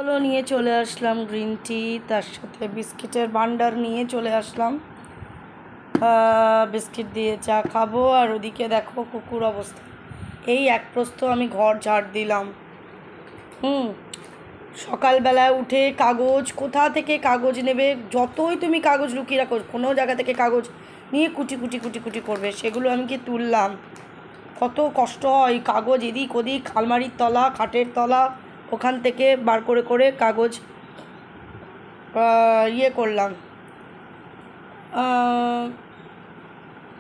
হলো নিয়ে চলে আসলাম গ্রিন টি, তার সাথে বিস্কিটের বান্ডার নিয়ে চলে আসলাম। বিস্কিট দিয়ে চা খাবো। আর ওদিকে দেখো কুকুর অবস্থা। এই এক প্রস্থ আমি ঘর ঝাড় দিলাম। সকালবেলায় উঠে কাগজ, কোথা থেকে কাগজ নেবে? যতই তুমি কাগজ লুকিয়ে রাখো, কোনো জায়গা থেকে কাগজ নিয়ে কুটি কুটি কুটি কুটি করবে, সেগুলো আমি কি তুললাম। কত কষ্ট হয়, কাগজ এদিক ওদিক, আলমারির তলা, খাটের তলা, ওখান থেকে বার করে করে কাগজ করলাম,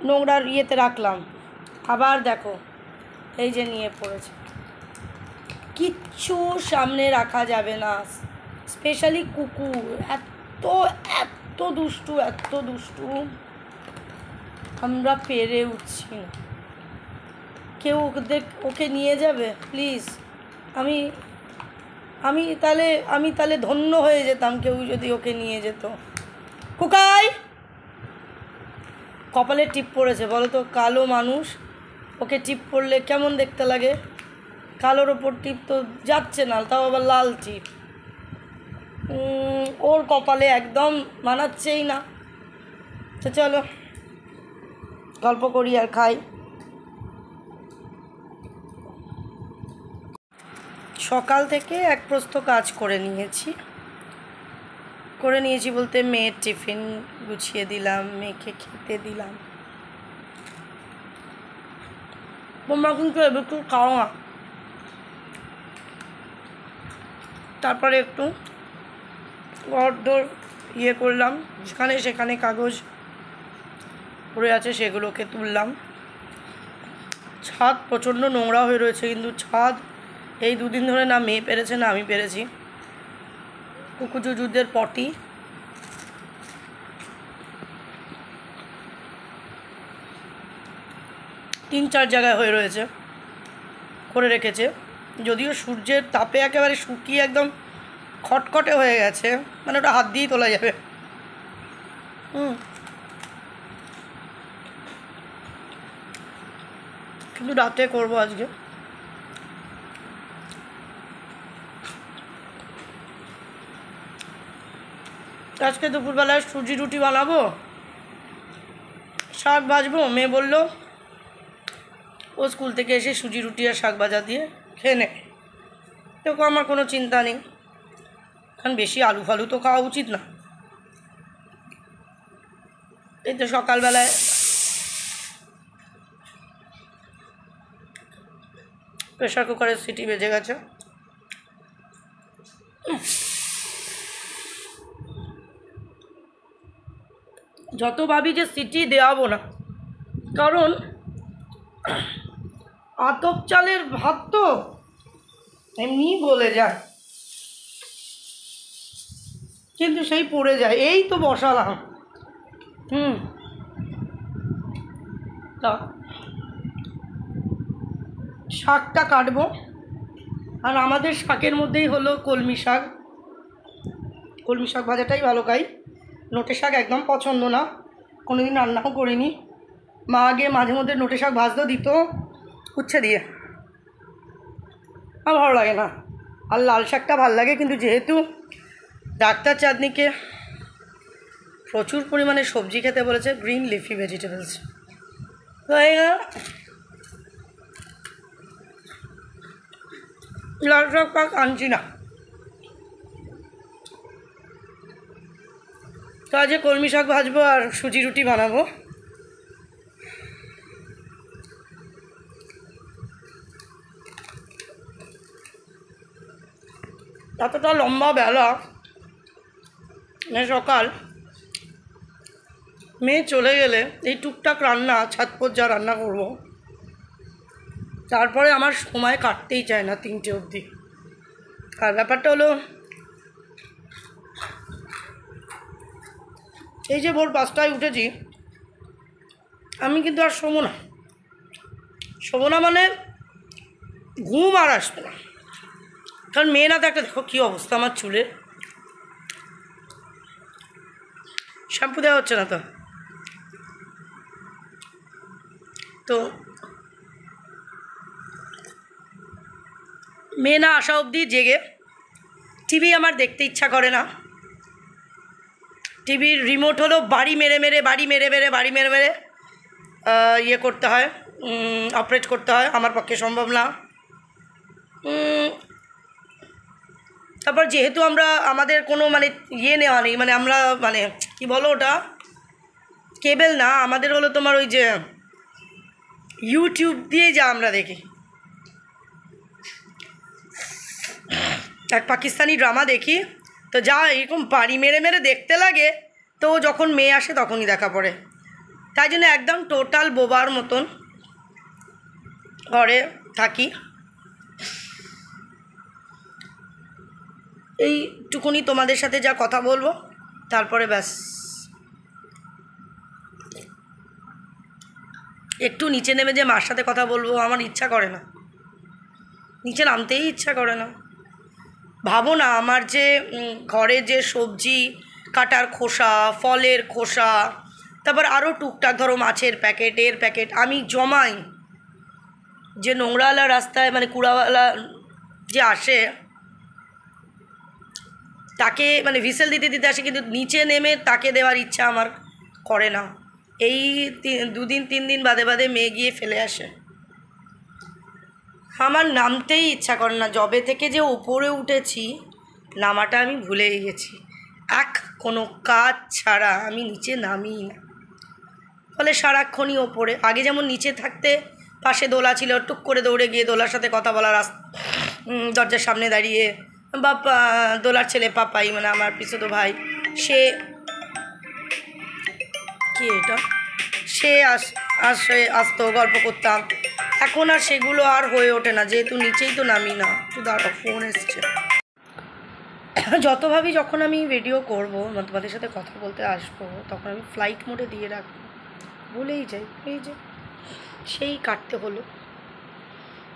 নোংরার ইয়েতে রাখলাম। আবার দেখো এই যে নিয়ে পড়েছে। কিচ্ছু সামনে রাখা যাবে না, স্পেশালি কুকুর। এত এত দুষ্টু, এত দুষ্টু, আমরা পেরে উঠছি না। কেউ ওকে নিয়ে যাবে প্লিজ। আমি আমি তাহলে ধন্য হয়ে যেতাম কেউ যদি ওকে নিয়ে যেত। কুকাই কপালে টিপ পড়েছে, বলো তো? কালো মানুষ, ওকে টিপ পড়লে কেমন দেখতে লাগে? কালোর ওপর টিপ তো যাচ্ছে না, তাও আবার লাল টিপ। ওর কপালে একদম মানাচ্ছেই না। তো চলো গল্প করি আর খাই। সকাল থেকে এক প্রস্থ কাজ করে নিয়েছি বলতে মেয়ের টিফিন গুছিয়ে দিলাম, মেয়েকে খেতে দিলাম। তোমরা কিন্তু একটু খাও না। তারপরে একটু ঘর দোর করলাম, সেখানে কাগজ পড়ে আছে সেগুলোকে তুললাম। ছাদ প্রচণ্ড নোংরা হয়ে রয়েছে, কিন্তু ছাদ এই দুদিন ধরে না মেয়ে পেরেছে না আমি পেরেছি। কুকুজুজুদের পটি, তিন চার জায়গায় হয়ে রয়েছে, করে রেখেছে। যদিও সূর্যের তাপে একেবারে শুকিয়ে একদম খটখটে হয়ে গেছে, মানে ওটা হাত দিয়েই তোলা যাবে। কিন্তু রাতে করবো আজকে। আজকে দুপুরবেলায় সুজি রুটি বানাবো, শাক ভাজবো। মেয়ে বললো ও স্কুল থেকে এসে সুজি রুটি আর শাক ভাজা দিয়ে খেয়ে নেয়, দেখো আমার কোনো চিন্তা নেই, কারণ বেশি আলু ফালু তো খাওয়া উচিত না। এই তো সকালবেলায় প্রেশার কুকারের সিটি বেজে গেছে। যত ভাবি যে সিটি দেওয়াবো না, কারণ আতপ চালের ভাত তো এমনিই গলে যায়, কিন্তু সেই পড়ে যায়। এই তো বসালাম। তা শাকটা কাটবো। আর আমাদের শাকের মধ্যেই হলো কলমি শাক। কলমি শাক ভাজাটাই ভালো খাই, নোটে শাক একদম পছন্দ না, কোনোদিন রান্নাও করিনি। মা আগে মাঝে মধ্যে নোটে শাক ভাজতেও দিত উচ্ছে দিয়ে, আমার ভালো লাগে না। আর লাল শাকটা ভালো লাগে, কিন্তু যেহেতু ডাক্তার চাঁদনিকে প্রচুর পরিমাণে সবজি খেতে বলেছে, গ্রিন লিফি ভেজিটেবলস, তাই না লাল শাক আনছি না। তো আজকে কলমি শাক ভাজবো আর সুজি রুটি বানাবো। এতটা লম্বা বেলা, সকাল, মেয়ে চলে গেলে এই টুকটাক রান্না, ছাতপোর যা রান্না করব, তারপরে আমার সময় কাটতেই চায় না 3টে অবধি। আর ব্যাপারটা হলো এই যে ভোর 5টায় উঠেছি, আমি কিন্তু আর শোবো না মানে ঘুম আর আসবে না। কারণ মেয়ে না থাকলে দেখো কী অবস্থা আমার চুলের, শ্যাম্পু দেওয়া হচ্ছে না তো মেয়ে না আসা অবধি জেগে টিভি আমার দেখতে ইচ্ছা করে না। টিভির রিমোট হলো বাড়ি মেরে মেরে ইয়ে করতে হয়, অপারেট করতে হয়, আমার পক্ষে সম্ভব না। তারপর যেহেতু আমাদের কোনো মানে ইয়ে নেওয়া নেই, মানে আমরা মানে কি বলো ওটা, কেবেল না, আমাদের হলো তোমার ওই যে ইউটিউব দিয়ে যা আমরা দেখি। এক পাকিস্তানি ড্রামা দেখি, তো যা এরকম বাড়ি মেরে মেরে দেখতে লাগে, তো যখন মেয়ে আসে তখনই দেখা পড়ে। তাই জন্য একদম টোটাল বোবার মতন ঘরে থাকি। এইটুকুনি তোমাদের সাথে যা কথা বলবো, তারপরে ব্যাস একটু নিচে নেমে যে মার সাথে কথা বলবো আমার ইচ্ছা করে না, নিচে নামতেই ইচ্ছা করে না। ভাবো না, আমার যে ঘরে যে সবজি কাটার খোসা, ফলের খোসা, তারপর আরও টুকটাক ধরো মাছের প্যাকেট, এর প্যাকেট আমি জমাই, যে নোংরাওয়ালা রাস্তায় মানে কুড়াওয়ালা যে আসে তাকে মানে হুইসেল দিতে দিতে আসে, কিন্তু নিচে নেমে তাকে দেওয়ার ইচ্ছা আমার করে না। এই 2-3 দিন বাদে মেয়ে গিয়ে ফেলে আসে, আমার নামতেই ইচ্ছা করে না। যবে থেকে যে উপরে উঠেছি নামাটা আমি ভুলেই গেছি, কোনো কাজ ছাড়া আমি নিচে নামি না। ফলে সারাক্ষণই ওপরে। আগে যেমন নিচে থাকতে পাশে দোলা ছিল, টুক করে দৌড়ে গিয়ে দোলার সাথে কথা বলার দরজার সামনে দাঁড়িয়ে, বা দোলার ছেলে পাপাই মানে আমার পিছতো ভাই, সে কি এটা সে আসতো, গল্প করতাম। এখন আর সেগুলো আর হয়ে ওঠে না, যেহেতু নিচেই তো নামি না। তো দাঁড়াও, ফোন এসছে। যতভাবেই যখন আমি ভিডিও করবো, তোমাদের সাথে কথা বলতে আসবো, তখন আমি ফ্লাইট মোডে দিয়ে রাখবো, ভুলেই যাই। এই যে সেই কাটতে হলো,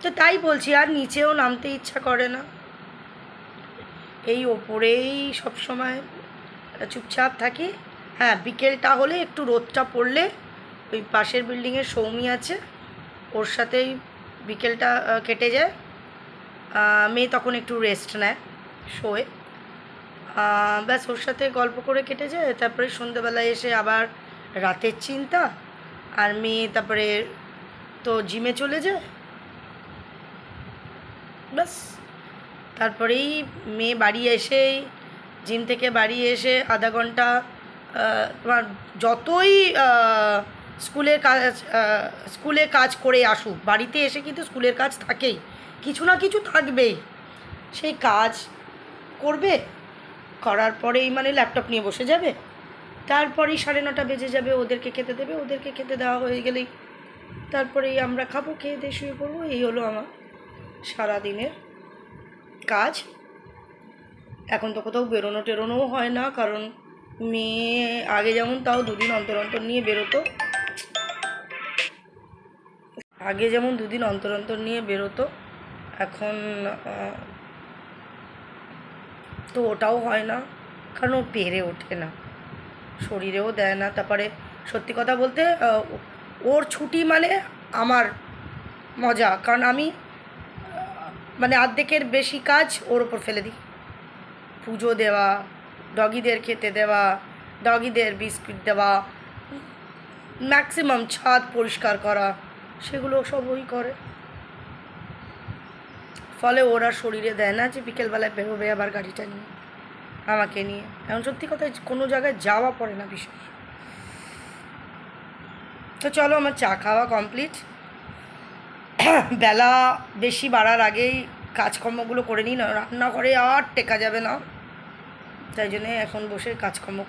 তো তাই বলছি আর নিচেও নামতে ইচ্ছা করে না। এই ওপরেই সবসময় চুপচাপ থাকি। হ্যাঁ, বিকেলটা হলে একটু রোদটা পড়লে ওই পাশের বিল্ডিংয়ের সৌমি আছে, ওর সাথেই বিকেলটা কেটে যায়। মেয়ে তখন একটু রেস্ট নেয়, শোয়ে, ব্যাস ওর সাথে গল্প করে কেটে যায়। তারপরে সন্ধ্যেবেলায় এসে আবার রাতের চিন্তা, আর মেয়ে তারপরে তো জিমে চলে যায়, ব্যাস। তারপরেই মেয়ে বাড়ি এসেই, জিম থেকে বাড়ি এসে আধা ঘন্টা তোমার যতই স্কুলের কাজ করে আসুক, বাড়িতে এসে কিন্তু স্কুলের কাজ থাকেই, কিছু না কিছু থাকবেই। সেই কাজ করবে, করার পরেই মানে ল্যাপটপ নিয়ে বসে যাবে, তারপরেই 9:30 বেজে যাবে, ওদেরকে খেতে দেবে, ওদেরকে খেতে দেওয়া হয়ে গেলেই তারপরেই আমরা খাবো, খেয়ে দিয়ে শুয়ে পড়বো। এই হলো আমার সারাদিনের কাজ। এখন তো কোথাও বেরোনোও হয় না, কারণ মেয়ে আগে যেমন তাও 2 দিন অন্তর অন্তর নিয়ে বেরোতো, এখন তো ওটাও হয় না, কারণ ও পেরে ওঠে না, শরীরেও দেয় না। তারপরে সত্যি কথা বলতে ওর ছুটি মানে আমার মজা, কারণ আমি মানে অর্ধেকের বেশি কাজ ওর ওপর ফেলে দিই। পুজো দেওয়া, ডগিদের খেতে দেওয়া, ডগিদের বিস্কুট দেওয়া, ম্যাক্সিমাম ছাদ পরিষ্কার করা, সেগুলো সব ওই করে। ফলে ওরা শরীরে দেয় না যে বিকেলবেলায় বেরোবে আবার গাড়িটা নিয়ে আমাকে নিয়ে। এখন সত্যি কথা কোনো জায়গায় যাওয়া পড়ে না বিশেষ। তো চলো, আমার চা খাওয়া কমপ্লিট। বেলা বেশি বাড়ার আগেই কাজকর্মগুলো করে নিই, না রান্নাঘরে আর টেকা যাবে না, তাই জন্যে এখন বসে কাজকর্ম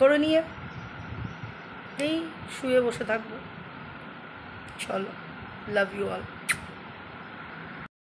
করে নিয়ে এই শুয়ে বসে থাকবো। চলো, লাভ ইউ অল।